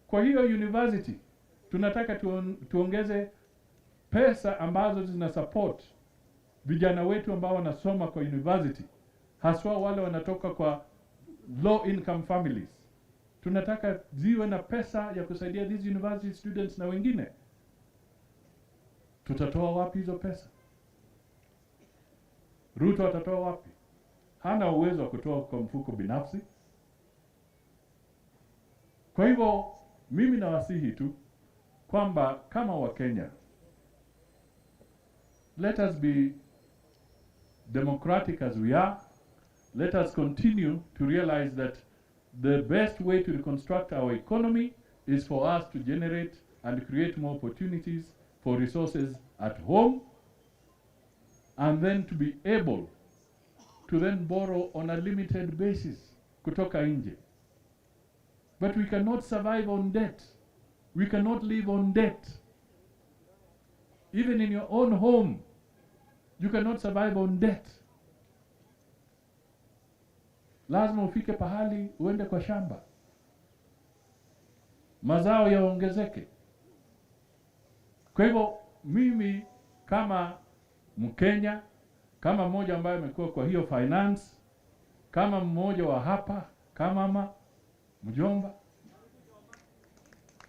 Kwa hiyo university tunataka tuongeze pesa ambazo zina support vijana wetu ambao wanasoma kwa university, haswa wale wanatoka kwa low income families. Tunataka ziwe na pesa ya kusaidia these university students na wengine. Tutatoa wapi hizo pesa? Ruto atatoa wapi? Hana uwezo wa kutoa kwa mfuko binafsi. Kwa hivyo mimi nawasihi tu kwamba kama Wakenya, let us be democratic as we are. Let us continue to realize that the best way to reconstruct our economy is for us to generate and create more opportunities for resources at home, and then to be able to then borrow on a limited basis kutoka nje. But we cannot survive on debt. We cannot live on debt. Even in your own home, you cannot survive on debt. Lazima ufike pahali uende kwa shamba, mazao yaongezeke. Kwa hivyo mimi kama Mkenya, kama mmoja ambaye amekuwa kwa hiyo finance, kama mmoja wa hapa, kama mjomba,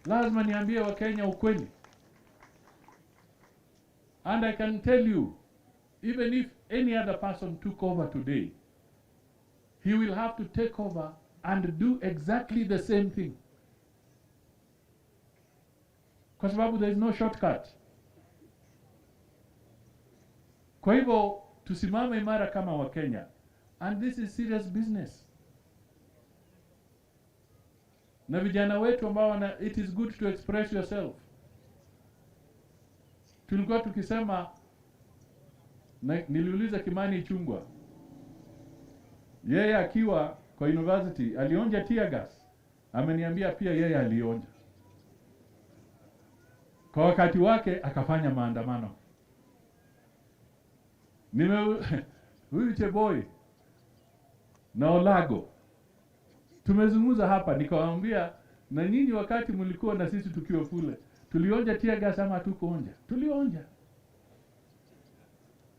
lazima niambie Wakenya ukweli. And I can tell you, even if any other person took over today, he will have to take over and do exactly the same thing. Kwa sababu there is no shortcut. Kwa hivyo tusimame imara kama Wakenya. And this is serious business. Na vijana wetu ambao it is good to express yourself. Tulikuwa tukisema, niliuliza Kimani Ichung'wah, yeye akiwa kwa university alionja tear gas. Ameniambia pia yeye alionja. Kwa wakati wake akafanya maandamano. Huyu Cheboy na Olago tumezungumza hapa, nikawaambia, na nyinyi wakati mlikuwa na sisi tukiwa kule, tulionja tear gas ama hatukuonja? Tulionja.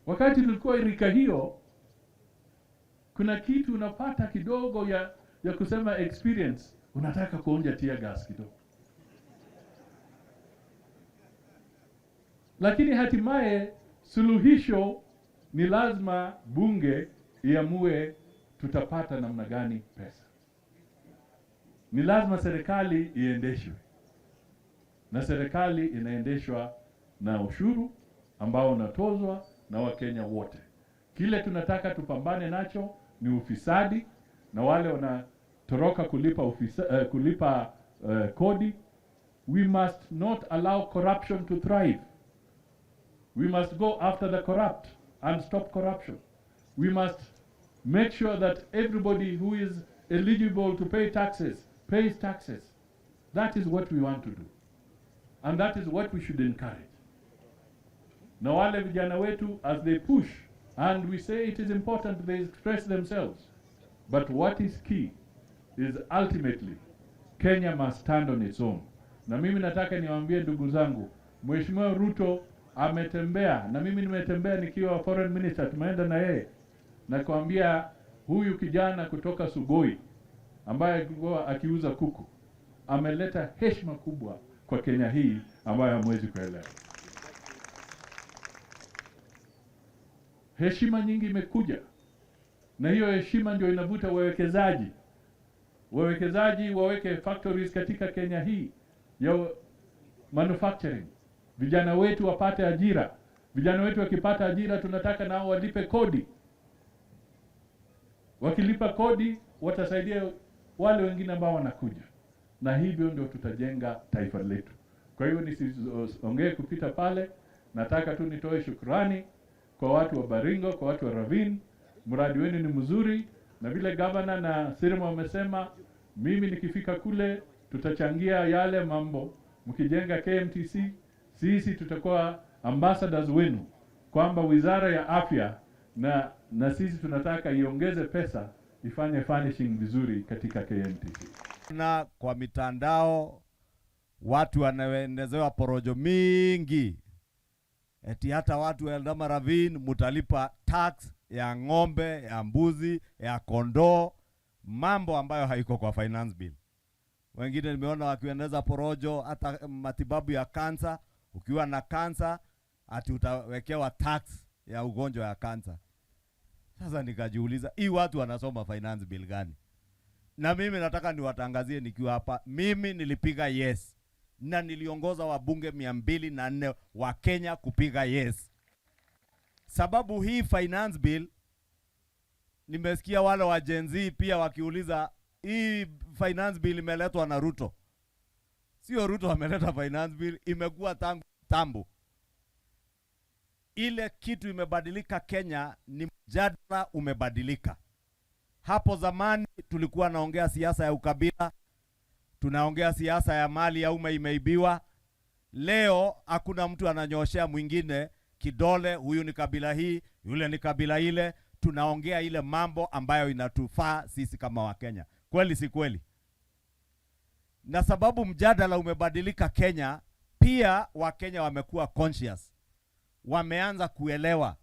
Wakati nilikuwa rika hiyo, kuna kitu unapata kidogo ya kusema experience, unataka kuonja tear gas kidogo. Lakini hatimaye suluhisho ni lazima bunge iamue tutapata namna gani pesa. Ni lazima serikali iendeshwe. Na serikali inaendeshwa na ushuru ambao unatozwa na Wakenya wote. Kile tunataka tupambane nacho ni ufisadi, na wale wanatoroka kulipa kodi. We must not allow corruption to thrive. We must go after the corrupt and stop corruption. We must make sure that everybody who is eligible to pay taxes pays taxes. That is what we want to do. And that is what we should encourage. Na wale vijana wetu, as they push, and we say it is important they express themselves. But what is key is ultimately Kenya must stand on its own. Na mimi nataka niwaambie ndugu zangu, Mheshimiwa Ruto ametembea, na mimi nimetembea nikiwa foreign minister, tumeenda na yeye, na kuambia huyu kijana kutoka Sugoi ambaye alikuwa akiuza kuku ameleta heshima kubwa kwa Kenya hii ambayo hamwezi kuelewa. Heshima nyingi imekuja, na hiyo heshima ndio inavuta wawekezaji. Wawekezaji waweke factories katika Kenya hii ya manufacturing. Vijana wetu wapate ajira. Vijana wetu wakipata ajira, tunataka nao walipe kodi. Wakilipa kodi, watasaidia wale wengine ambao wanakuja. Na hivyo ndio tutajenga taifa letu. Kwa hiyo nisiongee kupita pale. Nataka tu nitoe shukrani kwa watu wa Baringo, kwa watu wa Ravine. Mradi wenu ni mzuri, na vile governor na Sirma wamesema, mimi nikifika kule tutachangia yale mambo. Mkijenga KMTC, sisi tutakuwa ambassadors wenu, kwamba Wizara ya Afya na sisi tunataka iongeze pesa ifanye furnishing vizuri katika KMTC. Na kwa mitandao watu wanaendezewa porojo mingi. Eti hata watu wa Eldama Ravine mutalipa tax ya ng'ombe, ya mbuzi, ya kondoo, mambo ambayo haiko kwa finance bill. Wengine nimeona wakiendeleza porojo hata matibabu ya kansa. Ukiwa na kansa ati utawekewa tax ya ugonjwa ya kansa. Sasa nikajiuliza, hii watu wanasoma finance bill gani? Na mimi nataka niwatangazie nikiwa hapa, mimi nilipiga yes. Na niliongoza wabunge 204 wa Kenya kupiga yes. Sababu hii finance bill, nimesikia wale wa Gen Z pia wakiuliza, hii finance bill imeletwa na Ruto. Sio Ruto ameleta finance bill, imekuwa tangu tambo. Ile kitu imebadilika Kenya ni mjadala umebadilika. Hapo zamani tulikuwa naongea siasa ya ukabila, tunaongea siasa ya mali ya umma imeibiwa. Leo hakuna mtu ananyoshea mwingine kidole, huyu ni kabila hii, yule ni kabila ile. Tunaongea ile mambo ambayo inatufaa sisi kama Wakenya. Kweli si kweli? Na sababu mjadala umebadilika Kenya, pia Wakenya wamekuwa conscious. Wameanza kuelewa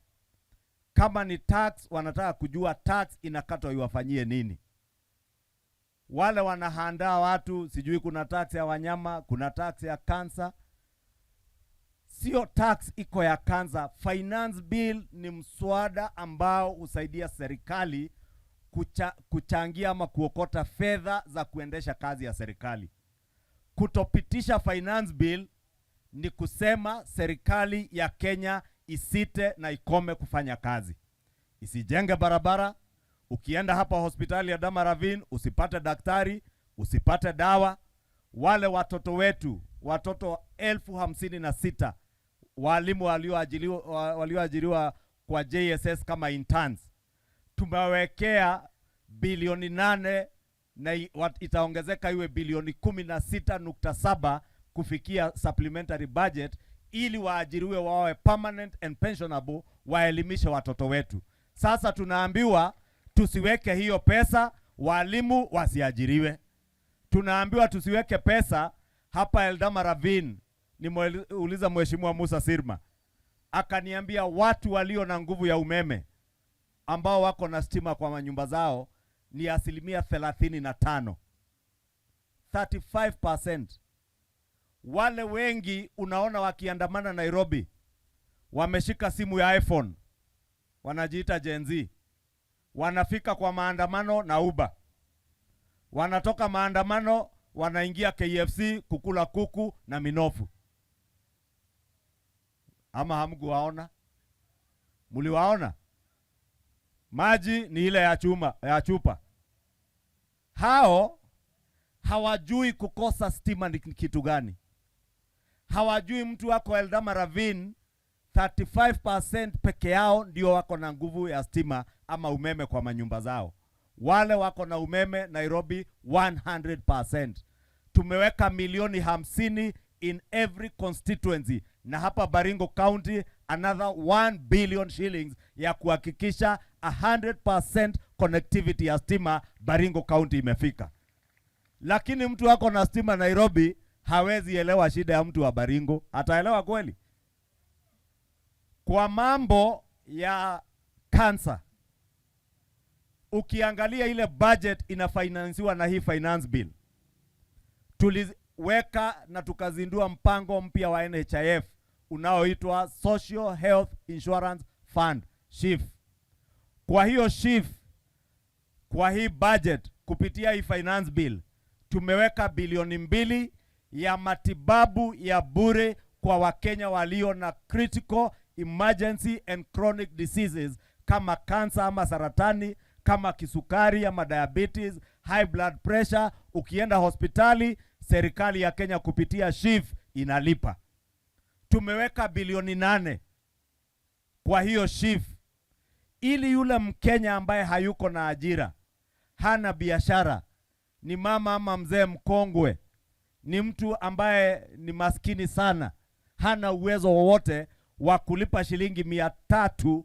kama ni tax, wanataka kujua tax inakatwa iwafanyie nini. Wale wanahandaa watu, sijui kuna tax ya wanyama, kuna tax ya kansa. Sio tax iko ya kansa. Finance bill ni mswada ambao usaidia serikali kuchangia ama kuokota fedha za kuendesha kazi ya serikali. Kutopitisha finance bill ni kusema serikali ya Kenya isite na ikome kufanya kazi. Isijenge barabara, ukienda hapa hospitali ya Eldama Ravine usipate daktari, usipate dawa. Wale watoto wetu, watoto 56,000 walimu walioajiriwa kwa JSS kama interns, tumewekea bilioni 8 na itaongezeka iwe bilioni 16.7 kufikia supplementary budget, ili waajiriwe wawe permanent and pensionable, waelimishe watoto wetu. Sasa tunaambiwa tusiweke hiyo pesa, walimu wasiajiriwe. Tunaambiwa tusiweke pesa hapa Eldama Ravine. Nimeuliza Mheshimiwa Musa Sirma, akaniambia watu walio na nguvu ya umeme ambao wako na stima kwa manyumba zao ni 35%. 35%. Wale wengi unaona wakiandamana Nairobi wameshika simu ya iPhone, wanajiita Gen Z. Wanafika kwa maandamano na Uber. Wanatoka maandamano wanaingia KFC kukula kuku na minofu. Ama hamkuwaona? Muliwaona? Maji ni ile ya chupa. Hao hawajui kukosa stima ni kitu gani. Hawajui mtu wako Eldama Ravine 35% peke yao ndio wako na nguvu ya stima ama umeme kwa manyumba zao. Wale wako na umeme Nairobi 100%. Tumeweka milioni 50 in every constituency, na hapa Baringo County another 1 billion shillings ya kuhakikisha 100% connectivity ya stima Baringo County imefika. Lakini mtu wako na stima Nairobi hawezi elewa shida ya mtu wa Baringo. Ataelewa kweli? Kwa mambo ya kansa, ukiangalia ile budget inafinansiwa na hii finance bill. Tuliweka na tukazindua mpango mpya wa NHIF unaoitwa Social Health Insurance Fund, SHIF. Kwa hiyo SHIF, kwa hii budget kupitia hii finance bill, tumeweka bilioni 2 ya matibabu ya bure kwa Wakenya walio na critical emergency and chronic diseases kama cancer ama saratani, kama kisukari ama diabetes, high blood pressure. Ukienda hospitali, serikali ya Kenya kupitia SHIF inalipa. Tumeweka bilioni 8 kwa hiyo SHIF, ili yule Mkenya ambaye hayuko na ajira, hana biashara, ni mama ama mzee mkongwe, ni mtu ambaye ni maskini sana, hana uwezo wowote wa kulipa shilingi 300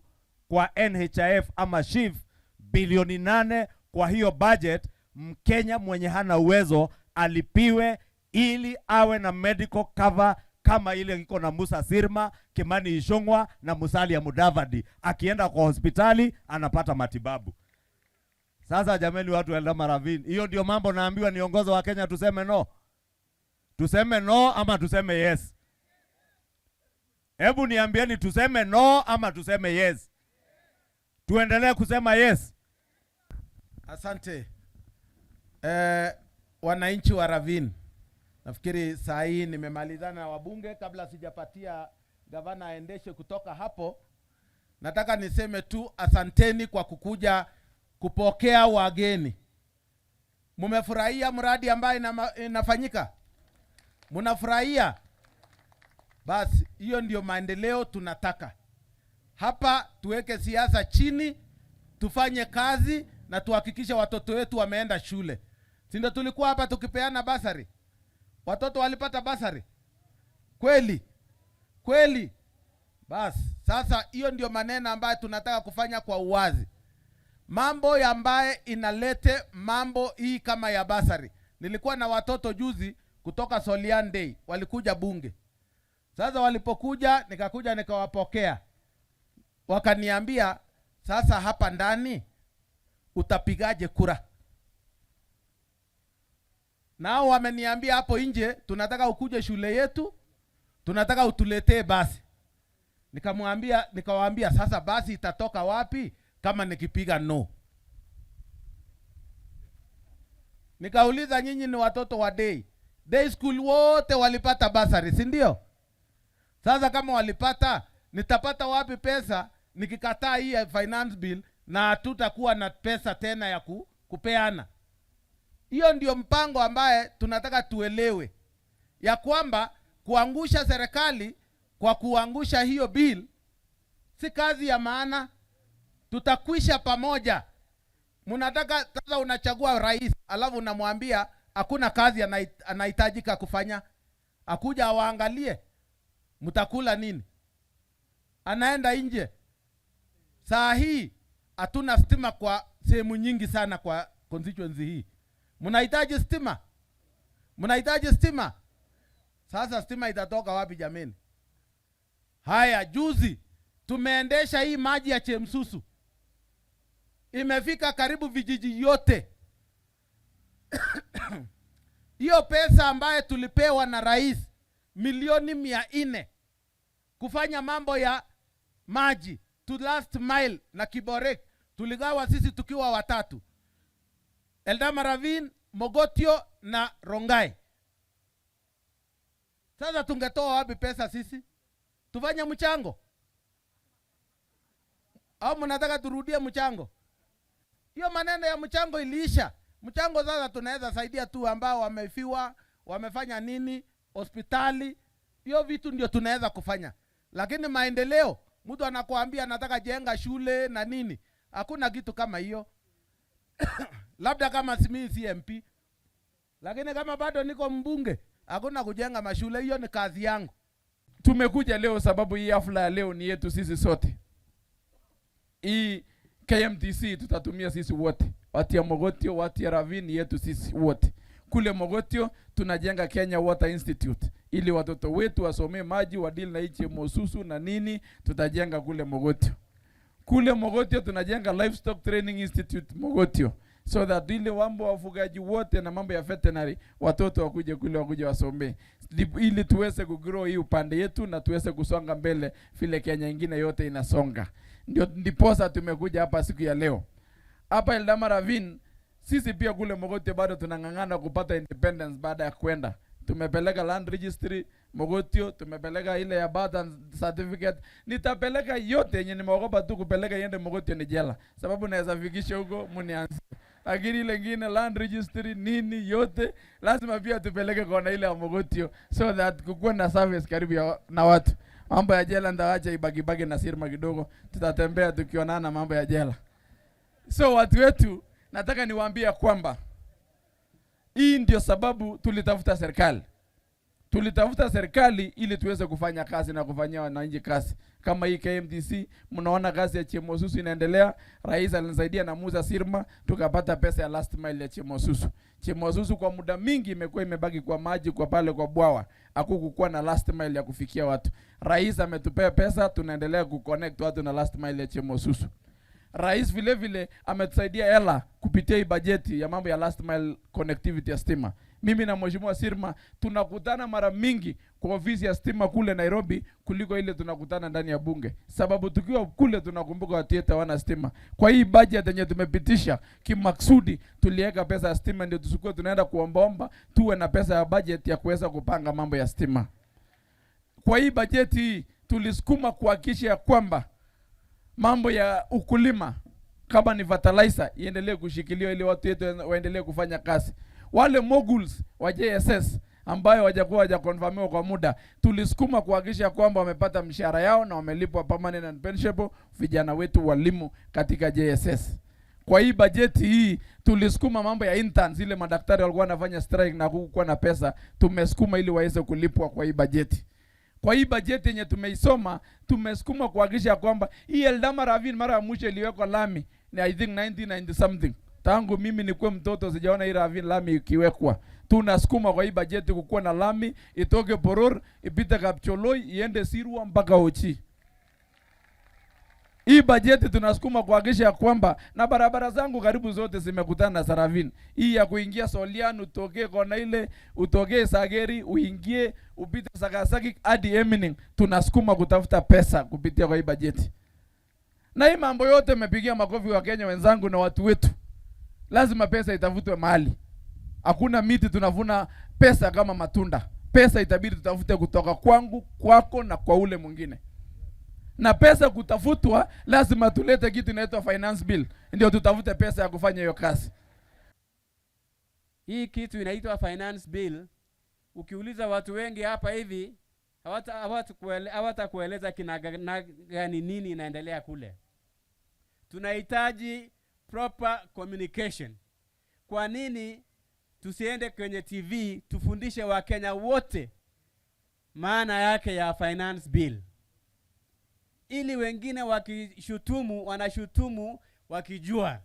kwa NHIF ama SHIF, bilioni 8 kwa hiyo budget, Mkenya mwenye hana uwezo alipiwe ili awe na medical cover kama ile iko na Musa Sirma, Kimani Ichung'wah na Musalia Mudavadi. Akienda kwa hospitali anapata matibabu. Sasa jamani, watu wa Eldama Ravine, hiyo ndio mambo naambiwa niongozo wa Kenya tuseme no? Tuseme no ama tuseme yes? Hebu niambieni, tuseme no ama tuseme yes? Tuendelee kusema yes. Asante. Wananchi wa Ravine, nafikiri saa hii nimemalizana na wabunge. Kabla sijapatia gavana aendeshe kutoka hapo, nataka niseme tu asanteni kwa kukuja kupokea wageni. Mumefurahia mradi ambaye inafanyika? Munafurahia? Basi hiyo ndio maendeleo tunataka. Hapa tuweke siasa chini, tufanye kazi na tuhakikishe watoto wetu wameenda shule. Si ndio tulikuwa hapa tukipeana basari? Watoto walipata basari? Kweli? Kweli? Basi sasa hiyo ndio maneno ambayo tunataka kufanya kwa uwazi. Mambo ambaye inalete mambo hii kama ya basari. Nilikuwa na watoto juzi kutoka Solian Day, walikuja bunge. Sasa walipokuja, nikakuja nikawapokea. Wakaniambia, sasa hapa ndani utapigaje kura? Nao wameniambia hapo nje, tunataka ukuje shule yetu, tunataka utuletee basi. Nikawaambia sasa basi itatoka wapi kama nikipiga no? Nikauliza, nyinyi ni watoto wa day school wote walipata basari, si ndio? Sasa kama walipata, nitapata wapi pesa nikikataa hii finance bill na hatutakuwa na pesa tena ya kupeana? Hiyo ndio mpango ambaye tunataka tuelewe, ya kwamba kuangusha serikali kwa kuangusha hiyo bill si kazi ya maana. Tutakwisha pamoja. Munataka sasa unachagua rais, alafu unamwambia hakuna kazi anahitajika kufanya, akuja awaangalie mtakula nini? Anaenda nje. Saa hii hatuna stima kwa sehemu nyingi sana kwa constituency hii. Mnahitaji stima? Mnahitaji stima? Sasa stima itatoka wapi jameni? Haya, juzi tumeendesha hii maji ya Chemsusu. Imefika karibu vijiji yote. Hiyo pesa ambaye tulipewa na rais, milioni 400 kufanya mambo ya maji to last mile na Kiborek, tuligawa sisi tukiwa watatu: Eldama Ravine, Mogotio na Rongai. Sasa tungetoa wapi pesa sisi? Tufanye mchango au mnataka turudie mchango? Hiyo maneno ya mchango iliisha. Mchango sasa tunaweza saidia tu ambao wamefiwa, wamefanya nini, hospitali. Hiyo vitu ndio tunaweza kufanya. Lakini maendeleo, mtu anakuambia nataka jenga shule na nini, hakuna kitu kama hiyo. Labda kama mimi si MP. Lakini kama bado niko mbunge, hakuna kujenga mashule. Hiyo ni kazi yangu. Tumekuja leo sababu hii hafla ya leo ni yetu sisi sote. Hii KMTC tutatumia sisi wote. Watu ya Mogotio, watu ya Ravine yetu sisi wote. Kule Mogotio tunajenga Kenya Water Institute ili watoto wetu wasomee maji, wadili na hichi mosusu na nini, tutajenga kule Mogotio. Kule Mogotio tunajenga Livestock Training Institute Mogotio, so that ile mambo ya wafugaji wote na mambo ya veterinary watoto wakuje kule wakuje wasomee, ili tuweze kugrow hii upande yetu na tuweze kusonga mbele vile Kenya nyingine yote inasonga. Ndiposa tumekuja hapa siku ya leo. Hapa Eldama Ravine sisi pia kule Mogotio bado tunang'ang'ana kupata independence baada ya kwenda. Tumepeleka land registry Mogotio, tumepeleka ile ya birth certificate. Nitapeleka yote yenye nimeogopa tu kupeleka iende Mogotio ni jela, sababu naweza fikisha huko mnianze. Lakini ile nyingine land registry nini yote lazima pia tupeleke kwa ile ya Mogotio, so that kukuwe na service karibu na watu. Mambo ya jela ndaacha ibaki na Sirma kidogo, tutatembea tukionana mambo ya jela. So watu wetu, nataka niwaambie kwamba hii ndio sababu tulitafuta serikali. Tulitafuta serikali ili tuweze kufanya kazi na kufanyia wananchi kazi. Kama hii KMTC, mnaona kazi ya Chemosusu inaendelea. Rais alinisaidia na Musa Sirma, tukapata pesa ya last mile ya Chemosusu. Chemosusu kwa muda mingi imekuwa imebaki kwa maji kwa pale kwa bwawa. Hakukuwa na last mile ya kufikia watu. Rais ametupea pesa, tunaendelea kuconnect watu na last mile ya Chemosusu. Rais vile vile ametusaidia hela kupitia hii bajeti ya mambo ya last mile connectivity ya stima. Mimi na Mheshimiwa Sirma tunakutana mara mingi kwa ofisi ya stima kule Nairobi kuliko ile tunakutana ndani ya bunge. Sababu tukiwa kule tunakumbuka watu wetu wana stima. Kwa hii budget yenye tumepitisha kimaksudi tuliweka pesa ya stima ndio tusikuwe tunaenda kuombaomba, tuwe na pesa ya budget ya kuweza kupanga mambo ya stima. Kwa hii bajeti hii tulisukuma kuhakikisha ya kwamba mambo ya ukulima kama ni fertilizer iendelee kushikiliwa ili watu wetu waendelee kufanya kazi. Wale moguls wa JSS ambayo hawajakonfirmiwa kwa muda, tulisukuma kuhakikisha kwamba wamepata mshahara yao na wamelipwa permanent and pensionable vijana wetu walimu katika JSS. Kwa hii bajeti hii tulisukuma mambo ya interns, ile madaktari walikuwa wanafanya strike na kukuwa na pesa, tumesukuma ili waweze kulipwa kwa hii bajeti. Kwa hii bajeti yenye tumeisoma, tumesukuma kuhakikisha kwamba hii Eldama Ravine mara ya mwisho iliwekwa lami ni I think 1990 something. Tangu mimi nikuwe mtoto sijaona hii Ravine lami ikiwekwa. Tunasukuma kwa hii bajeti kukuwa na lami, itoke Poror, ipite Kapcholoi, iende Sirwa mpaka Ochi. Hii bajeti tunasukuma kuhakikisha kwamba na barabara zangu karibu zote zimekutana na Saravini. Hii ya kuingia Solian, utokee kona ile, utokee Sageri, uingie, upite Sagasaki hadi Emining. Tunasukuma kutafuta pesa kupitia kwa hii bajeti. Na hii mambo yote mepigia makofi wa Kenya wenzangu na watu wetu. Lazima pesa itafutwe mahali. Hakuna miti tunavuna pesa kama matunda. Pesa itabidi tutafute kutoka kwangu, kwako na kwa ule mwingine. Na pesa kutafutwa lazima tulete kitu inaitwa finance bill ndio tutafute pesa ya kufanya hiyo kazi. Hii kitu inaitwa finance bill, ukiuliza watu wengi hapa hivi hawatakueleza gani nini inaendelea kule. Tunahitaji proper communication. Kwa nini tusiende kwenye TV tufundishe Wakenya wote maana yake ya finance bill? Ili wengine wakishutumu, wanashutumu wakijua.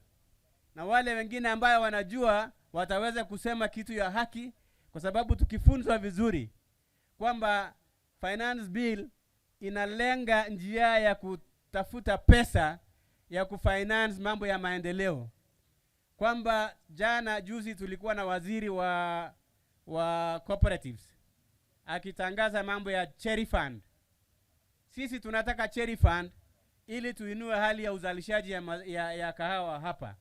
Na wale wengine ambayo wanajua wataweza kusema kitu ya haki, kwa sababu tukifunzwa vizuri kwamba finance bill inalenga njia ya kutafuta pesa ya kufinance mambo ya maendeleo. Kwamba juzi tulikuwa na waziri wa cooperatives akitangaza mambo ya cherry fund. Sisi tunataka cherry fund ili tuinue hali ya uzalishaji ya kahawa hapa.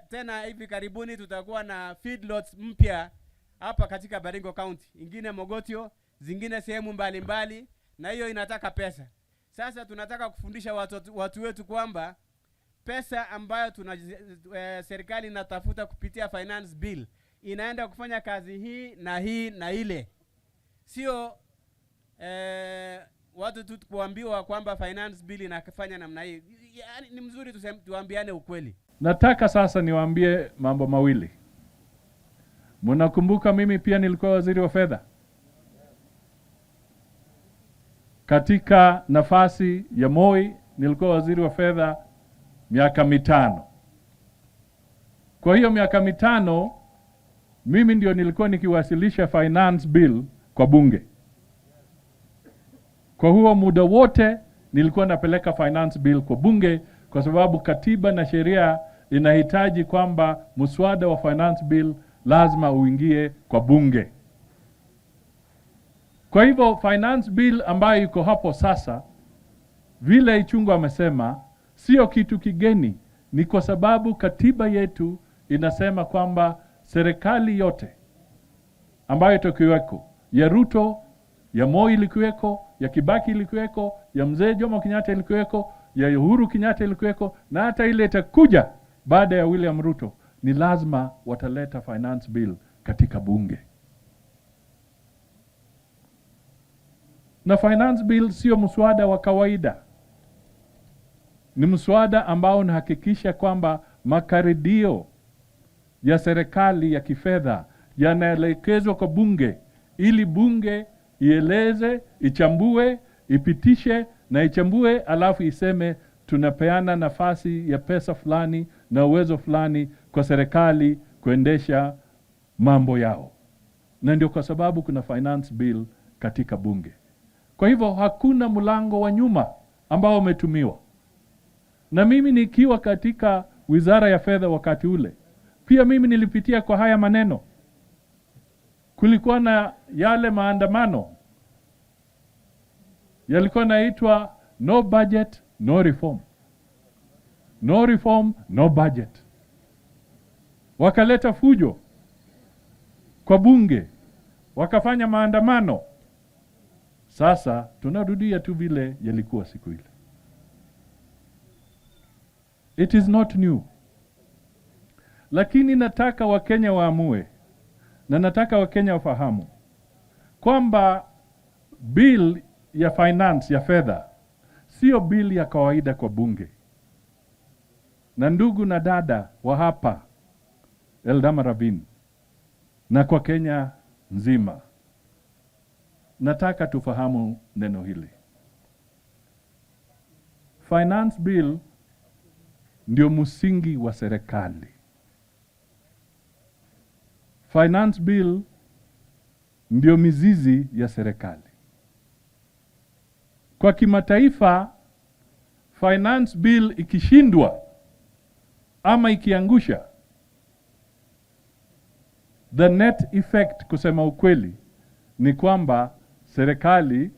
Tena hivi karibuni tutakuwa na feedlots mpya hapa katika Baringo County, ingine Mogotio, zingine sehemu mbalimbali, na hiyo inataka pesa. Sasa tunataka kufundisha watu wetu kwamba pesa ambayo serikali inatafuta kupitia finance bill inaenda kufanya kazi hii na ile. Sio watu tu kuambiwa kwamba finance bill inafanya namna hii. Yaani ni mzuri tuambiane ukweli. Nataka sasa niwaambie mambo mawili. Mnakumbuka mimi pia nilikuwa waziri wa fedha. Katika nafasi ya Moi nilikuwa waziri wa fedha miaka 5. Kwa hiyo miaka 5 mimi ndio nilikuwa nikiwasilisha finance bill kwa bunge. Kwa huo muda wote nilikuwa napeleka finance bill kwa bunge, kwa sababu katiba na sheria inahitaji kwamba muswada wa finance bill lazima uingie kwa bunge. Kwa hivyo finance bill ambayo iko hapo sasa, vile Ichung'wah amesema, sio kitu kigeni. Ni kwa sababu katiba yetu inasema kwamba serikali yote ambayo itakuweko, ya Ruto, ya Moi ilikuweko, ya Kibaki ilikuweko, ya Mzee Jomo Kenyatta ilikuweko, ya Uhuru Kenyatta ilikuweko, na hata ile itakuja baada ya William Ruto, ni lazima wataleta finance bill katika bunge. Na finance bill sio mswada wa kawaida. Ni mswada ambao unahakikisha kwamba makadirio ya serikali ya kifedha yanaelekezwa kwa bunge ili bunge ieleze, ichambue, ipitishe na ichambue, alafu iseme tunapeana nafasi ya pesa fulani na uwezo fulani kwa serikali kuendesha mambo yao. Na ndio kwa sababu kuna finance bill katika bunge. Kwa hivyo hakuna mlango wa nyuma ambao umetumiwa. Na mimi nikiwa katika Wizara ya Fedha wakati ule, pia mimi nilipitia kwa haya maneno. Kulikuwa na yale maandamano yalikuwa naitwa no budget, no reform. No reform, no budget. Wakaleta fujo kwa bunge, wakafanya maandamano. Sasa tunarudia tu vile yalikuwa siku ile. It is not new. Lakini nataka Wakenya waamue, na nataka Wakenya wafahamu kwamba bill ya finance ya fedha sio bill ya kawaida kwa bunge. Na ndugu na dada wa hapa Eldama Ravine na kwa Kenya nzima, nataka tufahamu neno hili. Finance bill ndio msingi wa serikali. Finance bill ndio mizizi ya serikali. Kwa kimataifa, finance bill ikishindwa ama ikiangusha, the net effect, kusema ukweli, ni kwamba serikali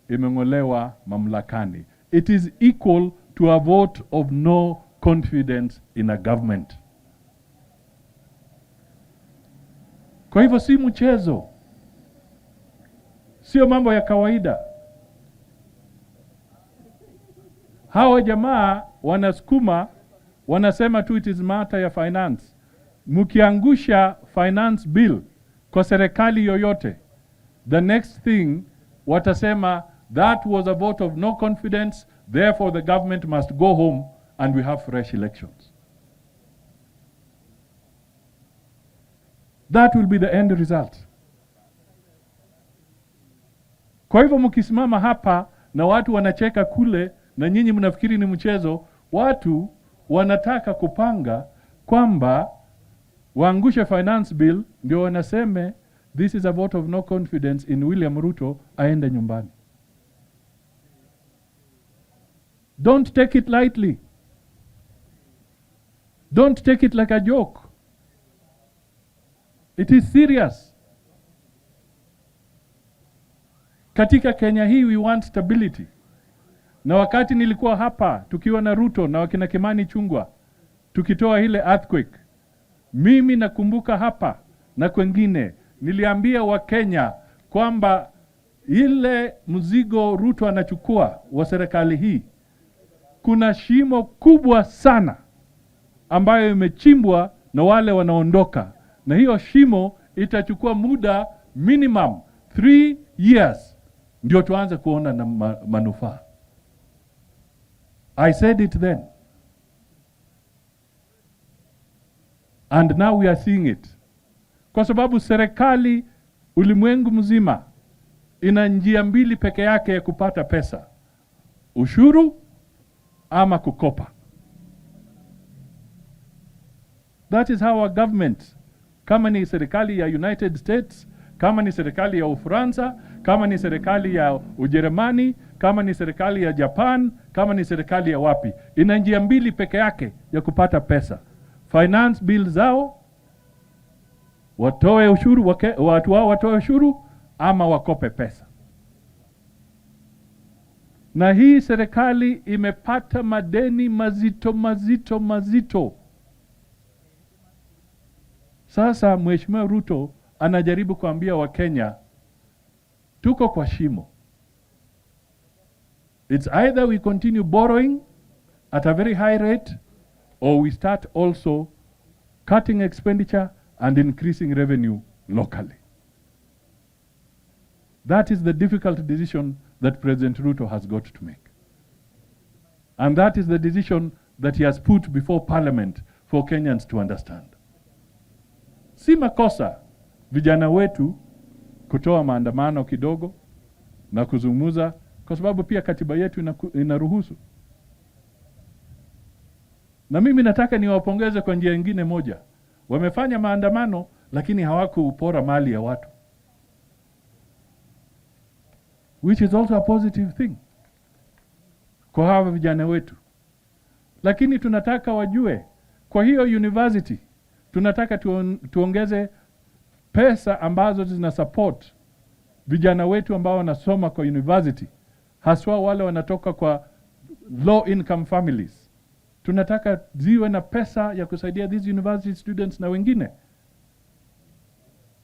imeng'olewa mamlakani. It is equal to a vote of no confidence in a government. Kwa hivyo si mchezo, sio mambo ya kawaida. Hawa jamaa wanasukuma, wanasema tu it is matter ya finance. Mkiangusha finance bill kwa serikali yoyote, the next thing watasema that was a vote of no confidence, therefore the government must go home and we have fresh elections. That will be the end result. Kwa hivyo mkisimama hapa na watu wanacheka kule na nyinyi mnafikiri ni mchezo, watu wanataka kupanga kwamba waangushe finance bill ndio wanaseme this is a vote of no confidence in William Ruto, aende nyumbani. Don't take it lightly. Don't take it like a joke. It is serious. Katika Kenya hii we want stability. Na wakati nilikuwa hapa tukiwa na Ruto na wakina Kimani Ichung'wah tukitoa ile earthquake, mimi nakumbuka hapa na kwengine niliambia Wakenya kwamba ile mzigo Ruto anachukua wa serikali hii, kuna shimo kubwa sana ambayo imechimbwa na wale wanaondoka, na hiyo shimo itachukua muda minimum 3 years ndio tuanze kuona na manufaa. I said it then. And now we are seeing it. Kwa sababu serikali ulimwengu mzima ina njia mbili peke yake ya kupata pesa: ushuru ama kukopa. That is how our government, kama ni serikali ya United States, kama ni serikali ya Ufaransa, kama ni serikali ya Ujerumani, kama ni serikali ya Japan, kama ni serikali ya wapi, ina njia mbili peke yake ya kupata pesa: finance bill zao, watoe ushuru, watu wao watoe ushuru, ama wakope pesa. Na hii serikali imepata madeni mazito. Sasa Mheshimiwa Ruto anajaribu kuambia Wakenya tuko kwa shimo. It's either we continue borrowing at a very high rate, or we start also cutting expenditure and increasing revenue locally. That is the difficult decision that President Ruto has got to make. And that is the decision that he has put before Parliament for Kenyans to understand. Si makosa vijana wetu kutoa maandamano kidogo na kuzungumza, kwa sababu pia katiba yetu inaruhusu. Na mimi nataka niwapongeze kwa njia nyingine moja. Wamefanya maandamano lakini hawakupora mali ya watu, which is also a positive thing kwa hawa vijana wetu. Lakini tunataka wajue, kwa hiyo university tunataka tuongeze pesa ambazo zina support vijana wetu ambao wanasoma kwa university, haswa wale wanatoka kwa low income families. Tunataka ziwe na pesa ya kusaidia these university students na wengine.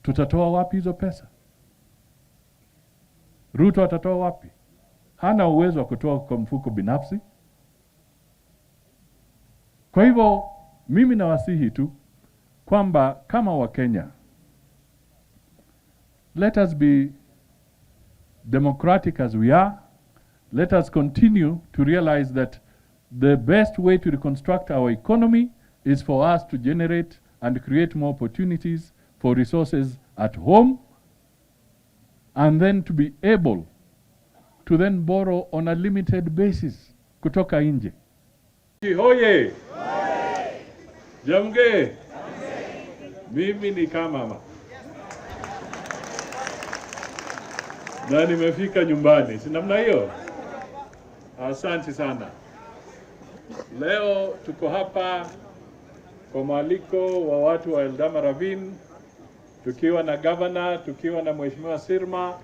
Tutatoa wapi hizo pesa? Ruto atatoa wapi? Hana uwezo wa kutoa kwa mfuko binafsi. Kwa hivyo mimi nawasihi tu kwamba kama Wakenya, let us be democratic as we are. Let us continue to realize that the best way to reconstruct our economy is for us to generate and create more opportunities for resources at home, and then to be able to then borrow on a limited basis kutoka nje. Hoye! Jamge! Mimi ni Kamama. Na nimefika nyumbani. Si namna hiyo? Asante sana. Leo tuko hapa kwa mwaliko wa watu wa Eldama Ravine, tukiwa na governor, tukiwa na Mheshimiwa Sirma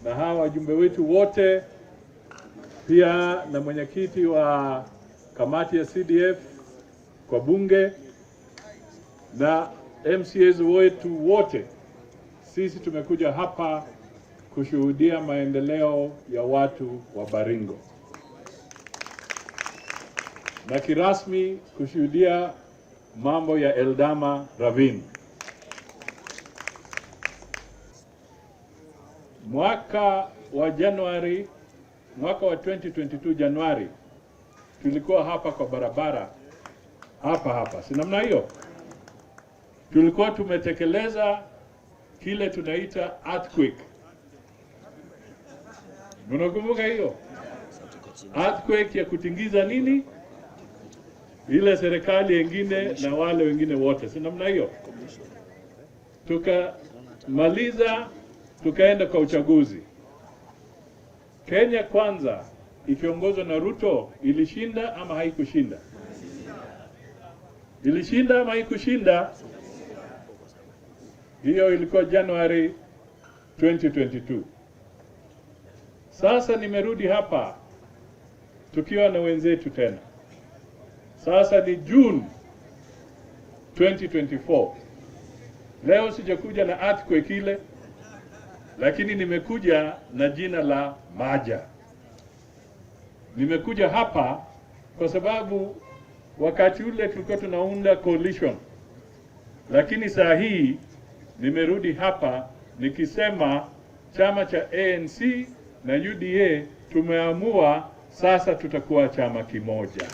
na hawa wajumbe wetu wote, pia na mwenyekiti wa kamati ya CDF kwa bunge na MCAs wetu wote. Sisi tumekuja hapa kushuhudia maendeleo ya watu wa Baringo, na kirasmi kushuhudia mambo ya Eldama Ravine. Mwaka wa 2022 Januari, tulikuwa hapa kwa barabara hapa, si namna hiyo? Tulikuwa tumetekeleza kile tunaita earthquake. Mnakumbuka hiyo? Earthquake ya kutingiza nini? Ile serikali wengine na wale wengine wote, si namna hiyo? Tukamaliza, tukaenda kwa uchaguzi. Kenya Kwanza ikiongozwa na Ruto ilishinda ama haikushinda? Ilishinda ama haikushinda? Hiyo ilikuwa January 2022. Sasa nimerudi hapa tukiwa na wenzetu tena. Sasa ni June 2024. Leo sijakuja na earthquake ile, lakini nimekuja na jina la Maja. Nimekuja hapa kwa sababu wakati ule tulikuwa tunaunda coalition, lakini saa hii nimerudi hapa nikisema chama cha ANC na UDA tumeamua sasa tutakuwa chama kimoja.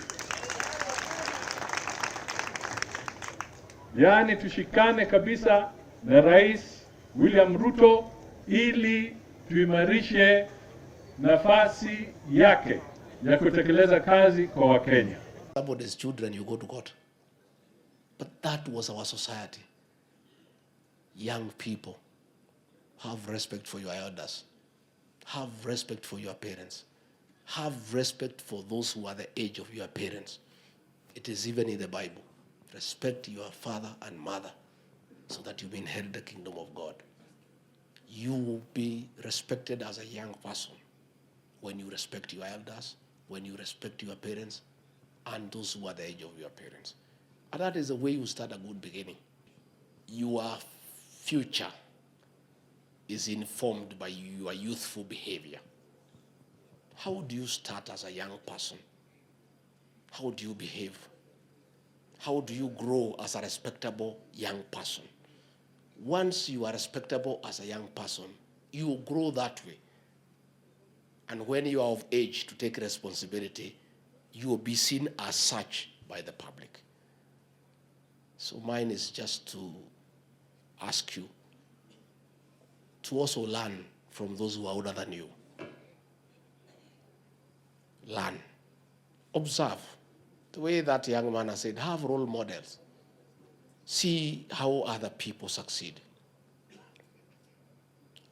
Yaani tushikane kabisa na Rais William Ruto ili tuimarishe nafasi yake ya kutekeleza kazi kwa Wakenya. Somebody's children, you go to court. But that was our society. Young people, have respect for your elders. Have respect for your parents. Have respect for those who are the age of your parents. It is even in the Bible. Respect your father and mother so that you may inherit the kingdom of God. You will be respected as a young person when you respect your elders, when you respect your parents, and those who are the age of your parents. And that is the way you start a good beginning. Your future is informed by your youthful behavior. How do you start as a young person? How do you behave? How do you grow as a respectable young person? Once you are respectable as a young person, you will grow that way. And when you are of age to take responsibility, you will be seen as such by the public. So mine is just to ask you to also learn from those who are older than you. Learn. Observe. The way that young man has said, have role models. See how other people succeed.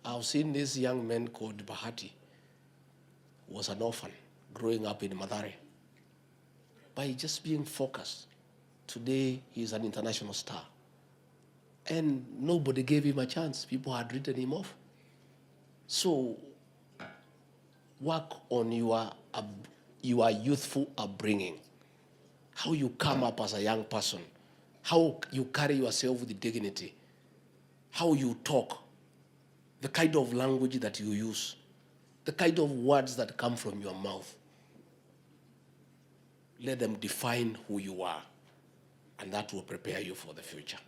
I've seen this young man called Bahati, who was an orphan growing up in Mathare. By just being focused, today he's an international star. And nobody gave him a chance. People had written him off. So work on your youthful upbringing, how you come up as a young person, how you carry yourself with dignity, how you talk, the kind of language that you use, the kind of words that come from your mouth. Let them define who you are, and that will prepare you for the future.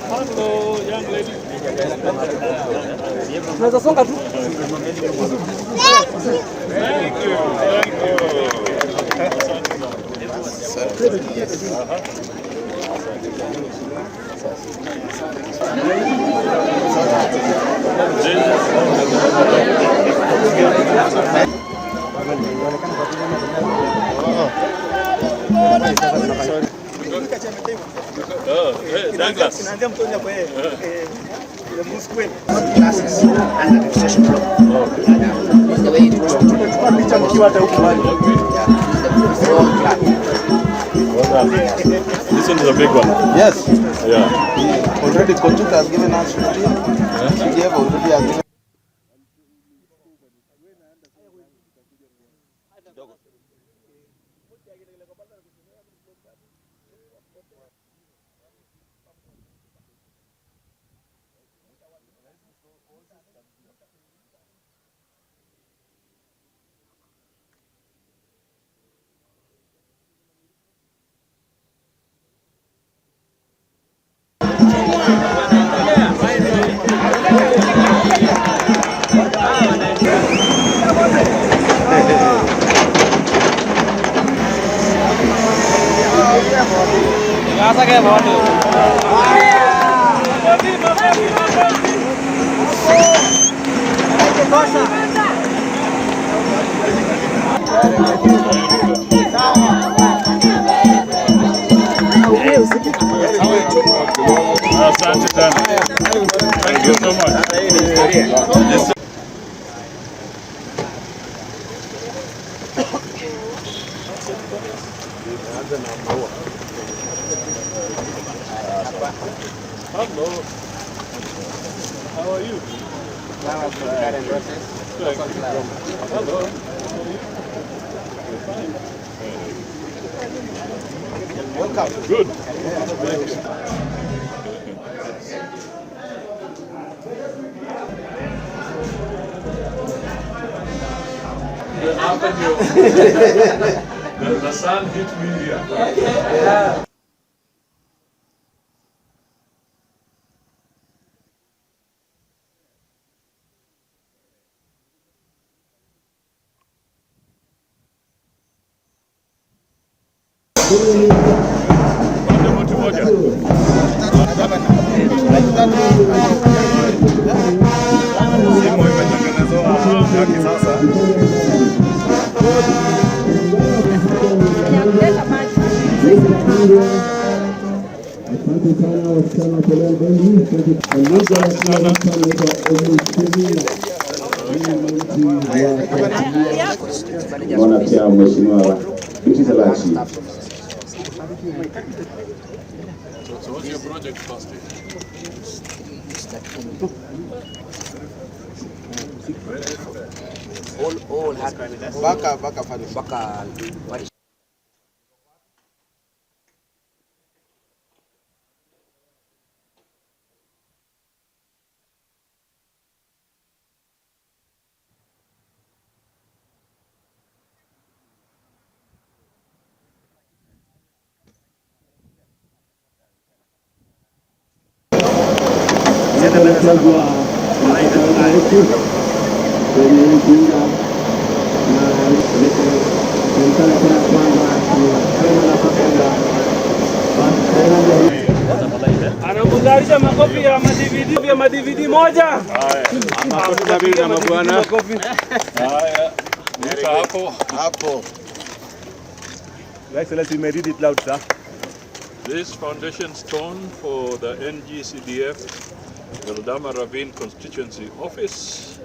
Hello, young lady. Thank you. This one is a big one. Yes. Yeah. Already Kochuka has given us 15. CDF already has given. Asante sana. Thank you so much. Hello. How are you? Hello. Welcome. Good. The sun hit me here. Yeah. Mwanachama mheshimiwa Bichi. So what's your project costing? Baka Anakutarisha makofi ya ma-DVD vya ma-DVD moja. Makofi na mabwana. Haya. Hapo. Let's may read it loud, sir. This foundation stone for the NGCDF Eldama Ravine Constituency Office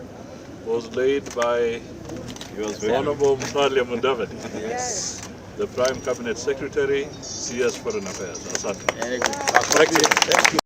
was laid by Honorable Musalia Mudavadi, the Prime Cabinet Secretary, CS Foreign Affairs. Asante. Thank you.